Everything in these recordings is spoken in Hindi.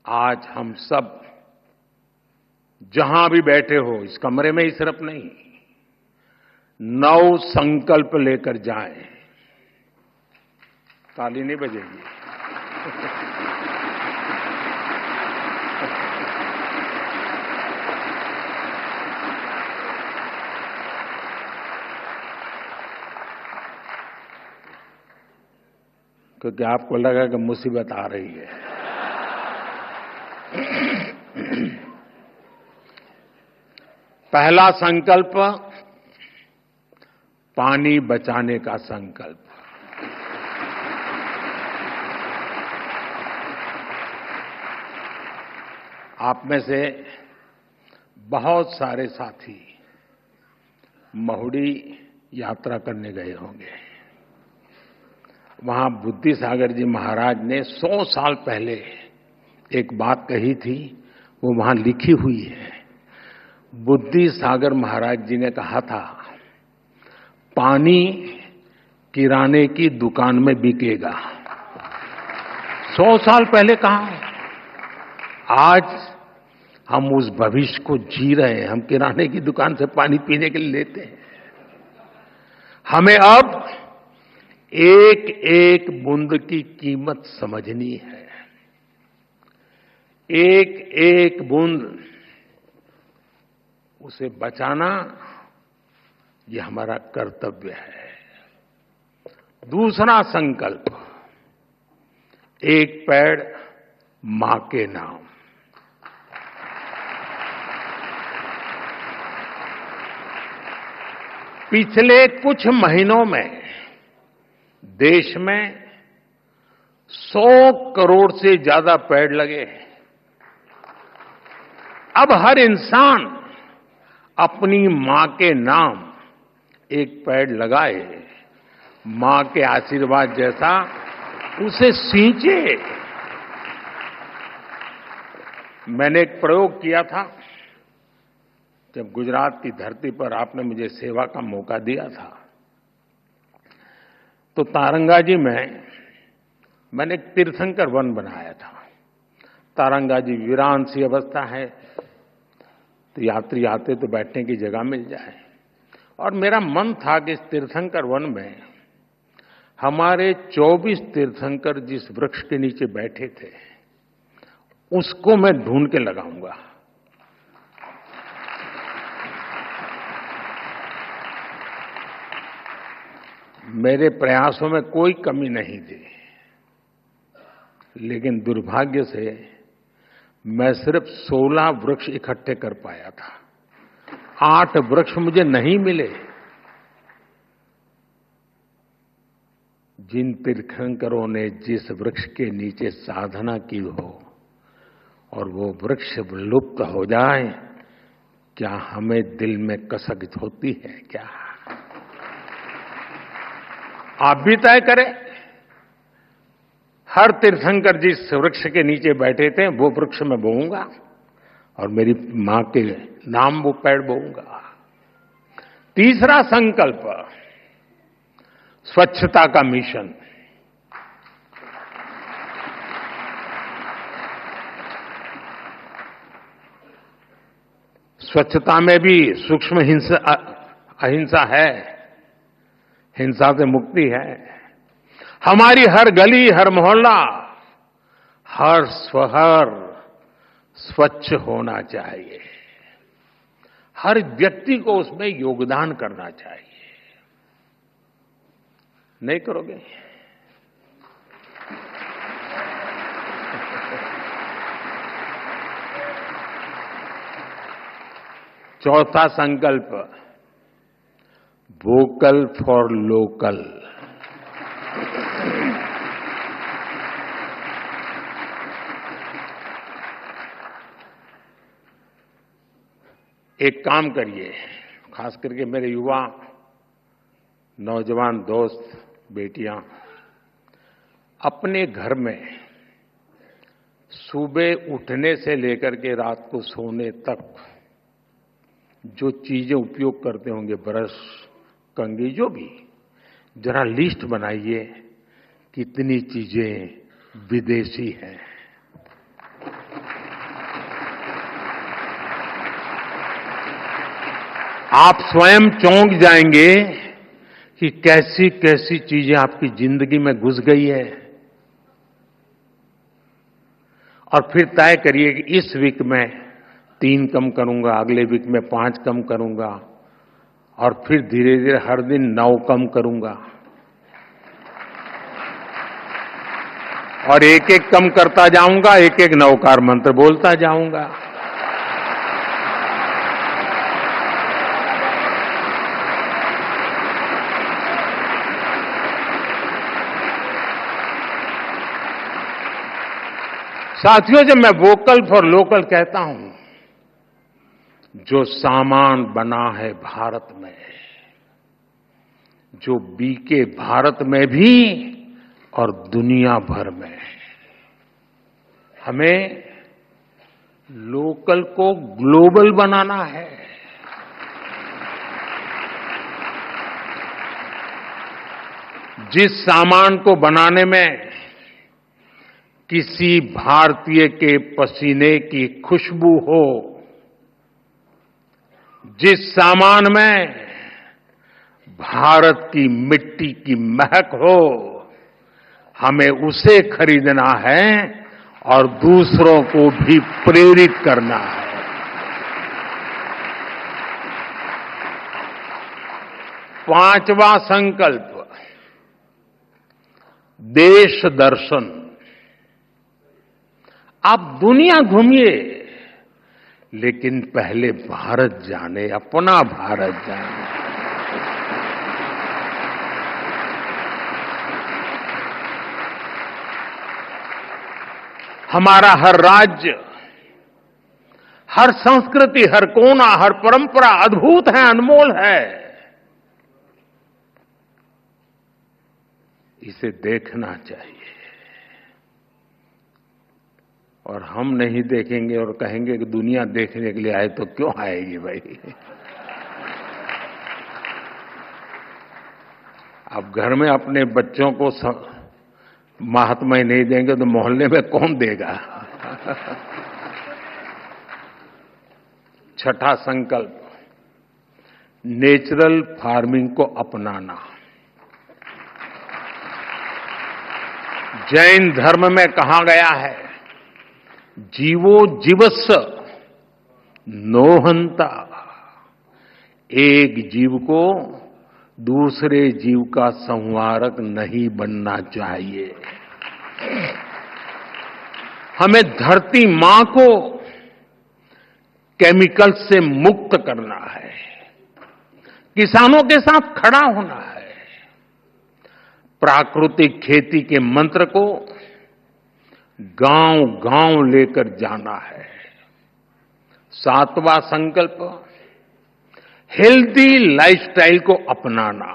आज हम सब जहां भी बैठे हो, इस कमरे में ही सिर्फ नहीं, नव संकल्प लेकर जाएं। ताली नहीं बजेगी। क्योंकि आपको लगा कि मुसीबत आ रही है। पहला संकल्प, पानी बचाने का संकल्प। आप में से बहुत सारे साथी महुड़ी यात्रा करने गए होंगे। वहां बुद्धि सागर जी महाराज ने 100 साल पहले एक बात कही थी, वो वहां लिखी हुई है। बुद्धि सागर महाराज जी ने कहा था, पानी किराने की दुकान में बिकेगा। 100 साल पहले कहा है। आज हम उस भविष्य को जी रहे हैं। हम किराने की दुकान से पानी पीने के लिए लेते हैं। हमें अब एक एक बूंद की कीमत समझनी है। एक एक बूंद उसे बचाना, यह हमारा कर्तव्य है। दूसरा संकल्प, एक पेड़ मां के नाम। पिछले कुछ महीनों में देश में 100 करोड़ से ज्यादा पेड़ लगे। अब हर इंसान अपनी मां के नाम एक पेड़ लगाए, मां के आशीर्वाद जैसा उसे सींचे। मैंने एक प्रयोग किया था जब गुजरात की धरती पर आपने मुझे सेवा का मौका दिया था। तो तारंगाजी में मैंने एक तीर्थंकर वन बनाया था। तारंगाजी वीरान सी अवस्था है, तो यात्री आते तो बैठने की जगह मिल जाए। और मेरा मन था कि इस तीर्थंकर वन में हमारे 24 तीर्थंकर जिस वृक्ष के नीचे बैठे थे, उसको मैं ढूंढ के लगाऊंगा। मेरे प्रयासों में कोई कमी नहीं थी, लेकिन दुर्भाग्य से मैं सिर्फ 16 वृक्ष इकट्ठे कर पाया था। 8 वृक्ष मुझे नहीं मिले। जिन तीर्थंकरों ने जिस वृक्ष के नीचे साधना की हो और वो वृक्ष लुप्त हो जाए, क्या हमें दिल में कसक होती है क्या? आप भी तय करें। हर तीर्थंकर जिस वृक्ष के नीचे बैठे थे, वो वृक्ष में बोऊंगा और मेरी मां के नाम वो पेड़ बोऊंगा। तीसरा संकल्प, स्वच्छता का मिशन। स्वच्छता में भी सूक्ष्म अहिंसा है, हिंसा से मुक्ति है। हमारी हर गली, हर मोहल्ला, हर शहर स्वच्छ होना चाहिए। हर व्यक्ति को उसमें योगदान करना चाहिए। नहीं करोगे? चौथा संकल्प, वोकल फॉर लोकल। एक काम करिए, खास करके मेरे युवा नौजवान दोस्त बेटियां, अपने घर में सुबह उठने से लेकर के रात को सोने तक जो चीजें उपयोग करते होंगे, ब्रश, कंघी, जो भी, जरा लिस्ट बनाइए कितनी चीजें विदेशी हैं। आप स्वयं चौंक जाएंगे कि कैसी कैसी चीजें आपकी जिंदगी में घुस गई है। और फिर तय करिए कि इस वीक में 3 कम करूंगा, अगले वीक में 5 कम करूंगा, और फिर धीरे धीरे हर दिन 9 कम करूंगा, और एक एक कम करता जाऊंगा, एक एक नवकार मंत्र बोलता जाऊंगा। साथियों, जब मैं वोकल फॉर लोकल कहता हूं, जो सामान बना है भारत में, जो बीके भारत में भी और दुनिया भर में, हमें लोकल को ग्लोबल बनाना है। जिस सामान को बनाने में किसी भारतीय के पसीने की खुशबू हो, जिस सामान में भारत की मिट्टी की महक हो, हमें उसे खरीदना है और दूसरों को भी प्रेरित करना है। पांचवा संकल्प, देश दर्शन। आप दुनिया घूमिए, लेकिन पहले भारत जाने, अपना भारत जाने। हमारा हर राज्य, हर संस्कृति, हर कोना, हर परंपरा अद्भुत है, अनमोल है। इसे देखना चाहिए। और हम नहीं देखेंगे और कहेंगे कि दुनिया देखने के लिए आए, तो क्यों आएगी भाई? आप घर में अपने बच्चों को महात्मा नहीं देंगे तो मोहल्ले में कौन देगा? छठा संकल्प, नेचुरल फार्मिंग को अपनाना। जैन धर्म में कहा गया है, जीवो जीवस्स नोहंता। एक जीव को दूसरे जीव का संहारक नहीं बनना चाहिए। हमें धरती मां को केमिकल से मुक्त करना है, किसानों के साथ खड़ा होना है, प्राकृतिक खेती के मंत्र को गांव गांव लेकर जाना है। सातवां संकल्प, हेल्दी लाइफस्टाइल को अपनाना।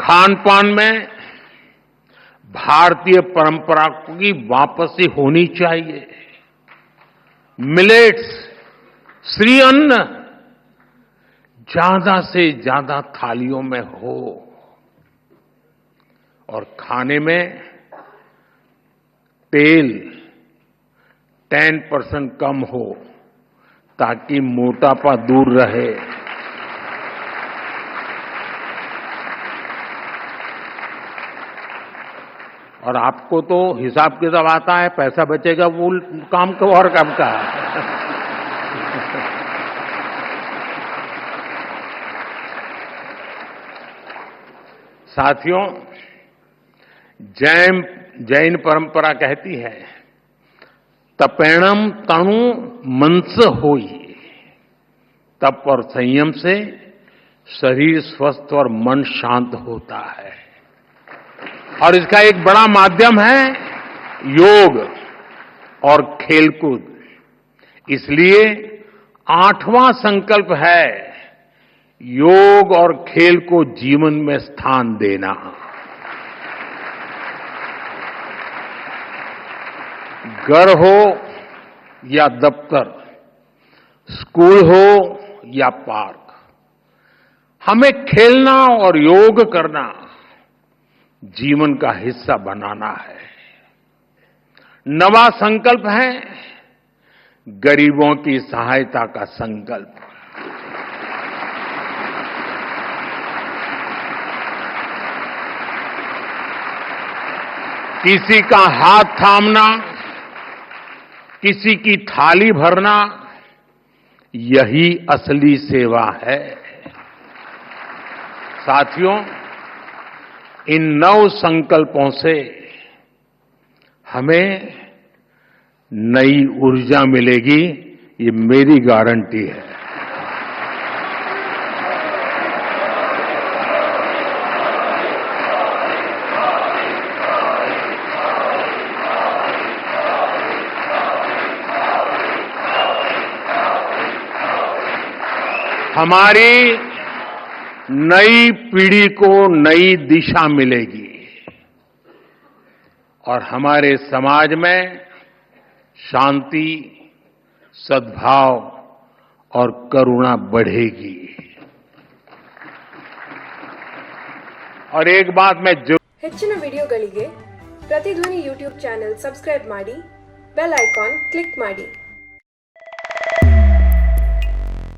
खान पान में भारतीय परंपरा की वापसी होनी चाहिए। मिलेट्स, श्री अन्न ज्यादा से ज्यादा थालियों में हो, और खाने में तेल 10% कम हो, ताकि मोटापा दूर रहे। और आपको तो हिसाब किताब आता है, पैसा बचेगा वो काम को और काम का। साथियों, जैन परंपरा कहती है, तपेणम तणु मनस होई। तप और संयम से शरीर स्वस्थ और मन शांत होता है। और इसका एक बड़ा माध्यम है योग और खेलकूद। इसलिए 8वां संकल्प है योग और खेल को जीवन में स्थान देना। घर हो या दफ्तर, स्कूल हो या पार्क, हमें खेलना और योग करना जीवन का हिस्सा बनाना है। नवा संकल्प है गरीबों की सहायता का संकल्प। किसी का हाथ थामना, किसी की थाली भरना, यही असली सेवा है। साथियों, इन 9 संकल्पों से हमें नई ऊर्जा मिलेगी, ये मेरी गारंटी है। हमारी नई पीढ़ी को नई दिशा मिलेगी और हमारे समाज में शांति, सद्भाव और करुणा बढ़ेगी। और एक बात मैं जो ಹೆಚ್ಚಿನ ವಿಡಿಯೋಗಳಿಗೆ ಪ್ರತಿಧ್ವನಿ ಯೂಟ್ಯೂಬ್ ಚಾನೆಲ್ ಸಬ್ಸ್ಕ್ರೈಬ್ ಮಾಡಿ, ಬೆಲ್ ಐಕಾನ್ ಕ್ಲಿಕ್ ಮಾಡಿ।